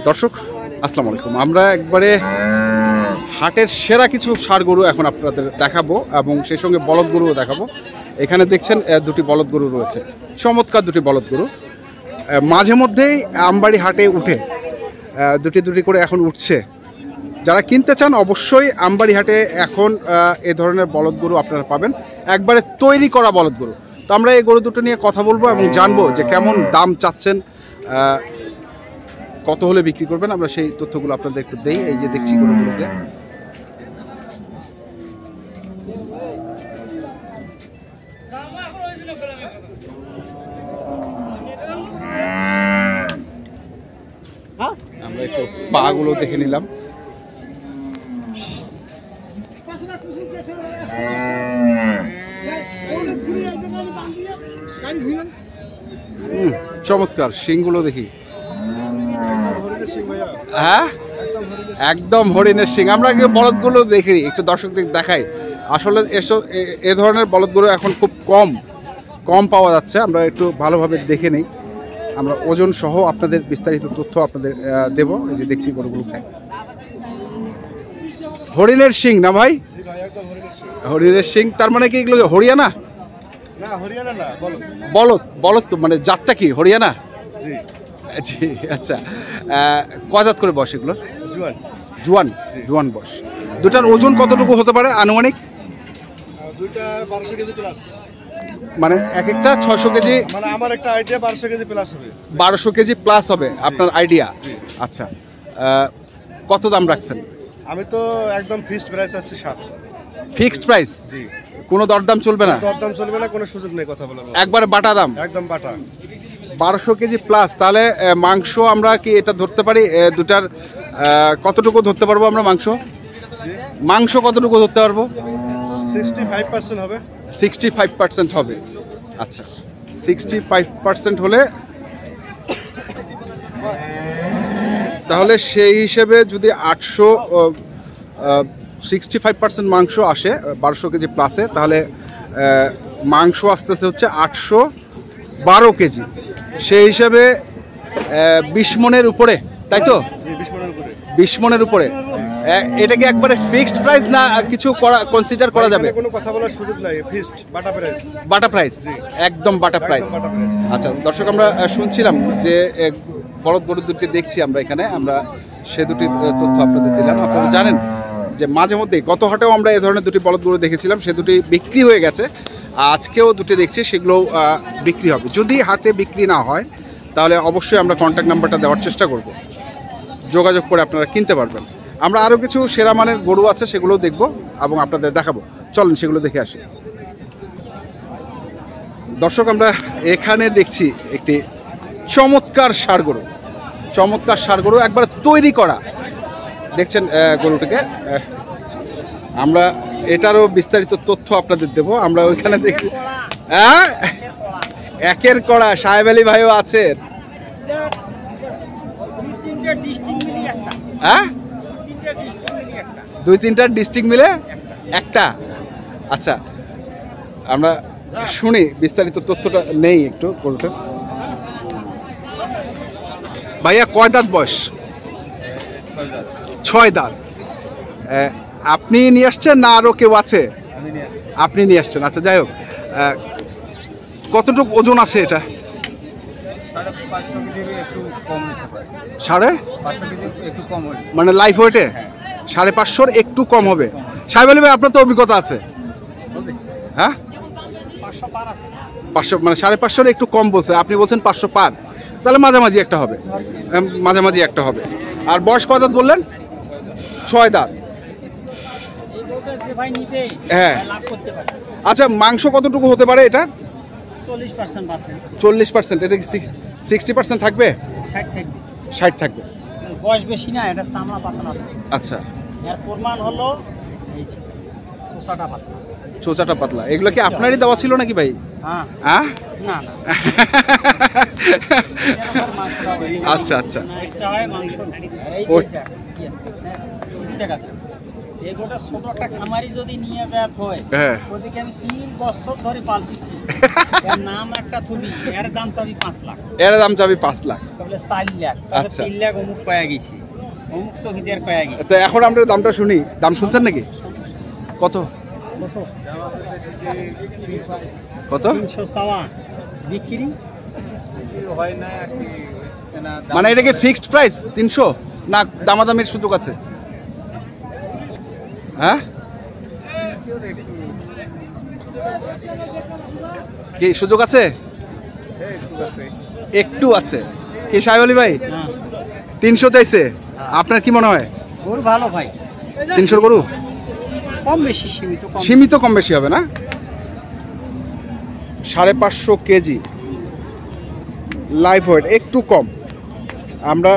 দর্শক আসসালামু আলাইকুম, আমরা একবারে হাটের সেরা কিছু ষাঁড় গরু এখন আপনাদের দেখাবো এবং সেই সঙ্গে বলদ গরুও দেখাবো। এখানে দেখছেন দুটি বলদ গরু রয়েছে, চমৎকার দুটি বলদ গরু। মাঝে মধ্যেই আমবাড়ি হাটে উঠে দুটি দুটি করে এখন উঠছে। যারা কিনতে চান অবশ্যই আমবাড়ি হাটে এখন এ ধরনের বলদ গরু আপনারা পাবেন, একবারে তৈরি করা বলদ গরু। তো আমরা এই গরু দুটো নিয়ে কথা বলবো এবং জানবো যে কেমন দাম চাচ্ছেন, কত হলে বিক্রি করবেন। আমরা সেই তথ্যগুলো আপনাদের একটু দেই। এই যে দেখছি গরুগুলোকে, আমরা একটু পাগুলো দেখে নিলাম। চমৎকার শিংগুলো দেখি। হ্যাঁ, একদম হরিণের শিং। আমরা বলদগুলো দেখি, একটু দর্শকদের দেখাই। আসলে এ ধরনের বলদগুলো এখন খুব কম পাওয়া যাচ্ছে। আমরা একটু ভালোভাবে দেখে নিই, আমরা ওজন সহ আপনাদের বিস্তারিত তথ্য আপনাদের দেব। এই যে দেখছি গরুগুলো খায়। হরিণের শিং না ভাই? হরিণের শিং, তার মানে কি এগুলো হরিয়ানা? না, হরিয়ানা না, বলদ তো, মানে জাতটা কি হরিয়ানা? জি আচ্ছা। কজাত করে বয়স এগুলোর? জোয়ান বয়স। দুটার ওজন কতটুকু হতে পারে আনুমানিক? দুইটা 1200 কেজি প্লাস। মানে এক একটা 600 কেজি? মানে আমার একটা আইডিয়া 1200 কেজি প্লাস হবে। 1200 কেজি প্লাস হবে আপনার আইডিয়া? আচ্ছা, কত দাম রাখছেন? আমি তো একদম ফিক্সড প্রাইস আছে 7। Fixed price? জি। কোনো দরদাম চলবে না? দরদাম চলবে না, কোনো সুযোগ নেই কথা বলার। একবারে বাটা দাম? একদম বাটা। 1200 কেজি প্লাস। তাহলে মাংস আমরা কি এটা ধরতে পারি? দুটার কতটুকু ধরতে পারবো আমরা মাংস কতটুকু ধরতে পারবো? 65% হবে। 65% হবে। আচ্ছা, 65% হলে তাহলে সেই হিসেবে যদি 65% মাংস আসে 1200 কেজি প্লাসে, তাহলে মাংস আসতেছে হচ্ছে 812 কেজি। সেই হিসাবে 20 মনের উপরে, তাই তো? 20 মনের উপরে। এটা কি একবারে ফিক্সড প্রাইস না কিছু কনসিডার করা যাবে? কোনো কথা বলার সুযোগ নাই, ফিক্সড বাটা প্রাইস। একদম বাটা প্রাইস। আচ্ছা দর্শক, আমরা শুনছিলাম যে বলদ গরু দুটি দেখছি আমরা এখানে, আমরা সে দুটির তথ্য আপনাদের দিলাম। আপনারা জানেন যে মাঝে মধ্যে গত হাটেও আমরা এই ধরনের দুটি বলদ গরু দেখেছিলাম, সে দুটি বিক্রি হয়ে গেছে। আজকেও দুটি দেখছি, সেগুলোও বিক্রি হবে। যদি হাটে বিক্রি না হয় তাহলে অবশ্যই আমরা কন্ট্যাক্ট নাম্বারটা দেওয়ার চেষ্টা করব, যোগাযোগ করে আপনারা কিনতে পারবেন। আমরা আরও কিছু সেরা মানের গরু আছে, সেগুলোও দেখব এবং আপনাদের দেখাবো। চলেন সেগুলো দেখে আসি। দর্শক, আমরা এখানে দেখছি একটি চমৎকার ষাঁড় গরু, একবার তৈরি করা। দেখছেন গরুটিকে, আমরা এটারও বিস্তারিত তথ্য আপনাদের দেব। আমরা ওইখানে দেখছি একের কড়া সাহেব আলী ভাইও আছেন। হ্যাঁ, 2-3টা ডিস্ট্রিক্ট মিলে একটা। আচ্ছা, আমরা শুনি বিস্তারিত তথ্যটা নেই একটু গরুটার। ভাইয়া কয় দাঁত বয়স? 6 দাঁত। আপনি নিয়ে আসছেন না আরো কেউ আছে? আপনি নিয়ে আসছেন। আচ্ছা, যাই হোক, কতটুকু ওজন আছে এটা? 550 কেজি একটু কম, মানে লাইফ ওয়েটে 550 একটু কম হবে। সাহেব আলী ভাই, আপনার তো অভিজ্ঞতা আছে। হ্যাঁ, 500 মানে 550 একটু কম বলছে, আপনি বলছেন 500 পার, তাহলে মাঝামাঝি একটা হবে। আর বয়স কত দাঁত বললেন? 6 দাঁত। হ্যাঁ, আচ্ছা, মাংস কতটুকু হতে পারে এটা? 40%। এটা কি 60% থাকবে? 60 থাকবে। বয়স বেশি না, এটা চামড়া পাতলা। আচ্ছা, এর প্রমাণ হলো এই চোচাটা পাতলা। এগুলো কি আপনারই দেওয়া ছিল নাকি ভাই? হ্যাঁ, না না। আচ্ছা আচ্ছা, একটা হয় মাংস, এই গোটা ছোট একটা খামারি যদি নিয়ে যায় হয়, হ্যাঁ ওদিকে আমি 3 বছর ধরে পালতেছি। এর নাম একটা থুবি, এর দাম চাবি 5 লাখ। এর দাম চাবি 5 লাখ। তাহলে 4 লাখ, আচ্ছা। 3 লাখ অমুক পায়া গেছি, অমুক সহিদের পায়া গেছি। তো এখন আমরা দামটা শুনি, দাম শুনছেন নাকি? কত কত? কত 300 চাওয়া, বিক্রি হয় না আর কি। মানে এটা কি ফিক্সড প্রাইস 300 না দামাদামির সুযোগ আছে? হ্যাঁ কি সুযোগ আছে? একটু আছে কি সাহেব আলী ভাই? 300 চাইছে, আপনার কি মনে হয়? গরু ভালো ভাই, 300 গরু কম বেশি সীমিত, সীমিত কম বেশি হবে না? 550 কেজি লাইভ ওয়েট, একটু কম। আমরা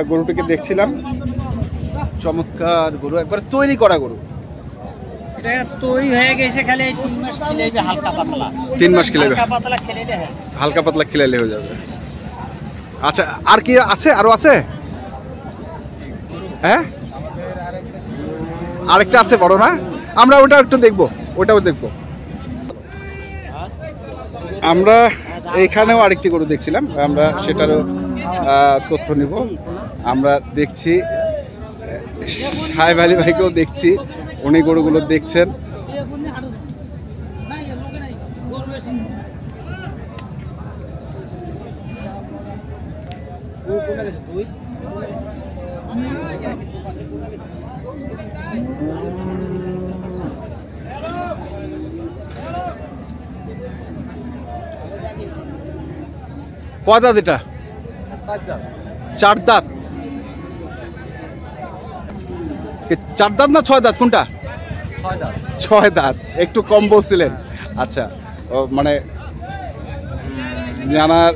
গরুটিকে দেখছিলাম, চমৎকার গরু, একবার তৈরি করা গরু। এটা তৈরি হয়ে গেছে, খালি 3 মাস খেলেবে হালকা পাতলা। 3 মাস খেলেবে হালকা পাতলা খেলেলে হয়, হালকা পাতলা খেলাইলে হয়ে যাবে। আচ্ছা আর কি আছে? আরো আছে? হ্যাঁ আরেকটা আছে বড় না? আমরা ওটা একটু দেখবো, ওটাও দেখবো। আমরা এইখানেও আরেকটি গরু দেখছিলাম, আমরা সেটারও তথ্য নিব। আমরা দেখছি সাহেব আলী ভাইকেও দেখছি, উনি গরুগুলো দেখছেন। কয় দাঁত এটা? 4 দাঁত। 4 দাঁত না 6 দাঁত কোনটা? 6 দাঁত। একটু কম বলছিলেন। আচ্ছা মানে জানার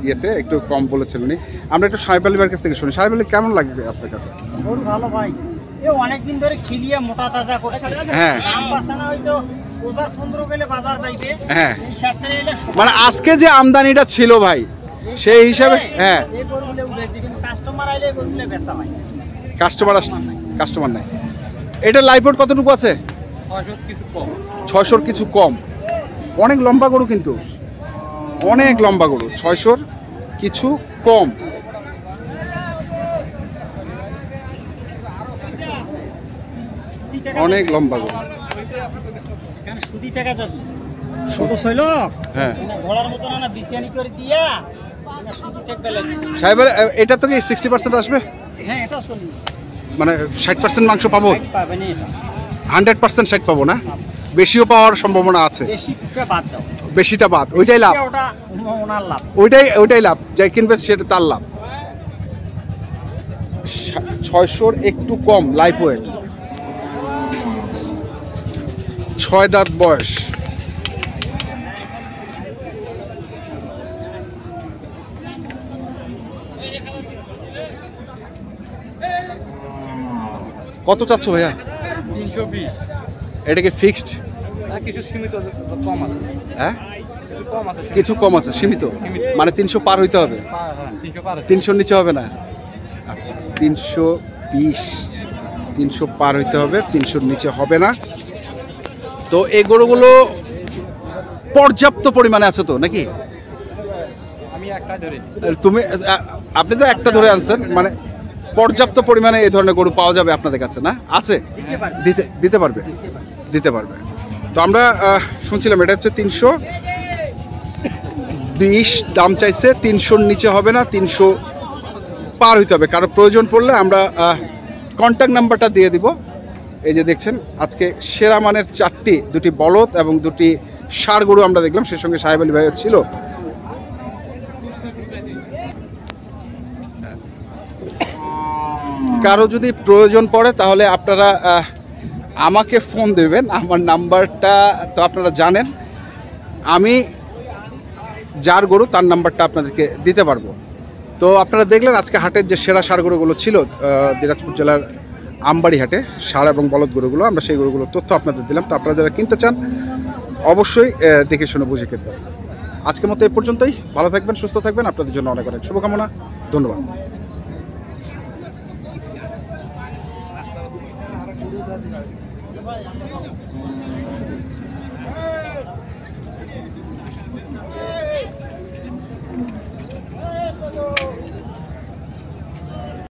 ইয়েতে একটু কম বলেছেন উনি। আমরা একটু সাহেব আলী ভাইয়ের কাছ থেকে শুনি। সাহেব আলী কেমন লাগবে আপনার কাছে? গরু ভালো ভাই, এ অনেকদিন ধরে খিলিয়ে মোটা তাজা করছে। হ্যাঁ দাম পাছানা হইতো 15 গেলে বাজার যাইবে। হ্যাঁ এই সাথে এলে মানে আজকে যে আমদানিটা ছিল ভাই, সেই হিসাবে হ্যাঁ এই গরুগুলো উঠেছে, কিন্তু কাস্টমার আইলে এই গরুগুলো বেচা হয়। কাস্টমার নাই। এটা লাইভ ওয়েট কতটুকু আছে? 600 কিছু কম। 600 কিছু কম। অনেক লম্বা গরু, কিন্তু অনেক লম্বা গরু। 600 কিছু কম। অনেক লম্বা গরু। এখানে সুদি টাকা যাবে, ছোট ছিল হ্যাঁ ঘোড়ার মতো না বিছিয়ানি করে দিয়া না সুদি থাকবে লাগবে। সাহেব এটা তো কি 60% আসবে? হ্যাঁ এটা চলবে, মানে 60% মাংস পাবো? পাবেন এটা 100% 60 পাবো না? বেশিও পাওয়ার সম্ভাবনা আছে। বেশিটা বাদ দাও, বেশিটা বাদ, ওইটাই লাভ। ওটা ওনার লাভ, ওইটাই লাভ, যাই কিনবে সেটা তার লাভ। 600 একটু কম লাইফ ওয়েট, 6 দাঁত বয়স। কত চাচ্ছ ভাইয়া? 320। এটা কি ফিক্সড? কিছু সীমিত কম আছে, হ্যাঁ কিছু কম আছে, কিছু কম আছে, সীমিত। মানে 300 পার হইতে হবে, 300 নিচে হবে না? আচ্ছা 320, 300 পার হইতে হবে, 300 নিচে হবে না। তো এই গরুগুলো পর্যাপ্ত পরিমাণে আছে তো নাকি? আমি একটা ধরে আপনি তো একটা ধরে আনছেন, মানে পর্যাপ্ত পরিমাণে এই ধরনের গরু পাওয়া যাবে আপনাদের কাছে না? আছে, দিতে পারবে। তো আমরা শুনছিলাম এটা হচ্ছে 320 দাম চাইছে, 300 নিচে হবে না, 300 পার হইতে হবে। কারো প্রয়োজন পড়লে আমরা কন্ট্যাক্ট নাম্বারটা দিয়ে দিব। এই যে দেখছেন আজকে সেরা মানের 2টি বলদ এবং 2টি ষাঁড় গরু আমরা দেখলাম, সেই সঙ্গে সাহেব আলী ভাইও ছিল। কারো যদি প্রয়োজন পড়ে তাহলে আপনারা আমাকে ফোন দেবেন, আমার নাম্বারটা তো আপনারা জানেন। আমি যার গরু তার নাম্বারটা আপনাদেরকে দিতে পারবো। তো আপনারা দেখলেন আজকে হাটের যে সেরা ষাঁড় গরুগুলো ছিল দিনাজপুর জেলার আমবাড়ি হাটে, ষাঁড় এবং বলদ গরুগুলো, আমরা সেই গরুগুলোর তথ্য আপনাদের দিলাম। তো আপনারা যারা কিনতে চান অবশ্যই দেখে শুনে বুঝে কিনবেন। আজকের মতো এই পর্যন্তই। ভালো থাকবেন, সুস্থ থাকবেন, আপনাদের জন্য অনেক অনেক শুভকামনা। ধন্যবাদ।